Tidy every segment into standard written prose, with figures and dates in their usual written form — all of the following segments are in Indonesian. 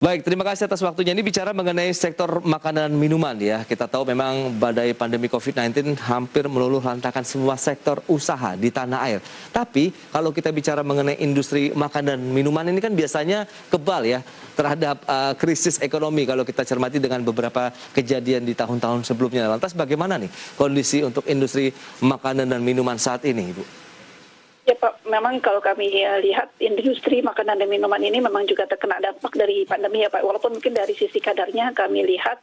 Baik, terima kasih atas waktunya. Ini bicara mengenai sektor makanan dan minuman ya. Kita tahu memang badai pandemi COVID-19 hampir meluluh lantakan semua sektor usaha di tanah air. Tapi kalau kita bicara mengenai industri makanan dan minuman ini kan biasanya kebal ya terhadap krisis ekonomi kalau kita cermati dengan beberapa kejadian di tahun-tahun sebelumnya. Lantas bagaimana nih kondisi untuk industri makanan dan minuman saat ini, Ibu? Ya Pak, memang kalau kami lihat industri makanan dan minuman ini memang juga terkena dampak dari pandemi ya Pak. Walaupun mungkin dari sisi kadarnya kami lihat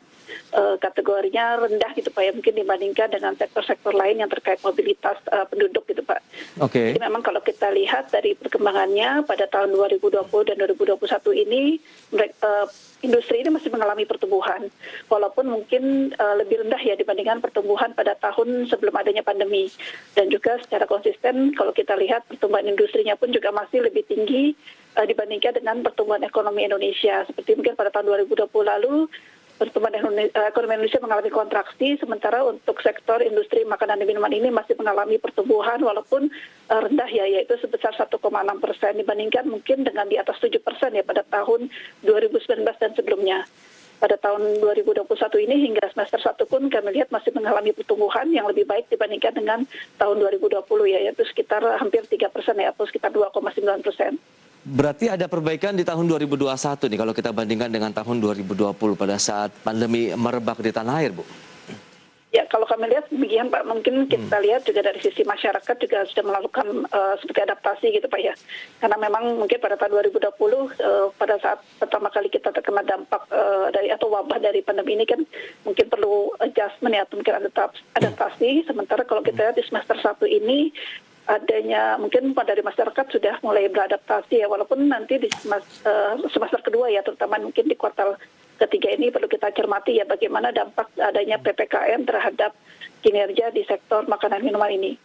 kategorinya rendah gitu Pak ya, mungkin dibandingkan dengan sektor-sektor lain yang terkait mobilitas penduduk gitu Pak. Oke. Jadi memang kalau kita lihat dari perkembangannya pada tahun 2020 dan 2021 ini industri ini masih mengalami pertumbuhan, walaupun mungkin lebih rendah ya dibandingkan pertumbuhan pada tahun sebelum adanya pandemi. Dan juga secara konsisten kalau kita lihat pertumbuhan industrinya pun juga masih lebih tinggi dibandingkan dengan pertumbuhan ekonomi Indonesia. Seperti mungkin pada tahun 2020 lalu pertumbuhan ekonomi Indonesia mengalami kontraksi, sementara untuk sektor industri makanan dan minuman ini masih mengalami pertumbuhan walaupun rendah ya, yaitu sebesar 1,6% dibandingkan mungkin dengan di atas 7% ya pada tahun 2019 dan sebelumnya. Pada tahun 2021 ini hingga semester 1 pun kami lihat masih mengalami pertumbuhan yang lebih baik dibandingkan dengan tahun 2020 ya, yaitu sekitar hampir 3% ya, atau sekitar 2,9%. Berarti ada perbaikan di tahun 2021 nih kalau kita bandingkan dengan tahun 2020 pada saat pandemi merebak di tanah air, Bu. Ya, kalau kami lihat demikian Pak, mungkin kita lihat juga dari sisi masyarakat juga sudah melakukan seperti adaptasi gitu Pak ya. Karena memang mungkin pada tahun 2020 pada saat pertama kali kita terkena dampak dari atau wabah dari pandemi ini kan mungkin perlu adjustment ya, atau mungkin adaptasi. Sementara kalau kita lihat di semester 1 ini adanya mungkin dari masyarakat sudah mulai beradaptasi ya, walaupun nanti di semester kedua ya, terutama mungkin di kuartal ketiga ini perlu kita cermati ya bagaimana dampak adanya PPKM terhadap kinerja di sektor makanan minuman ini.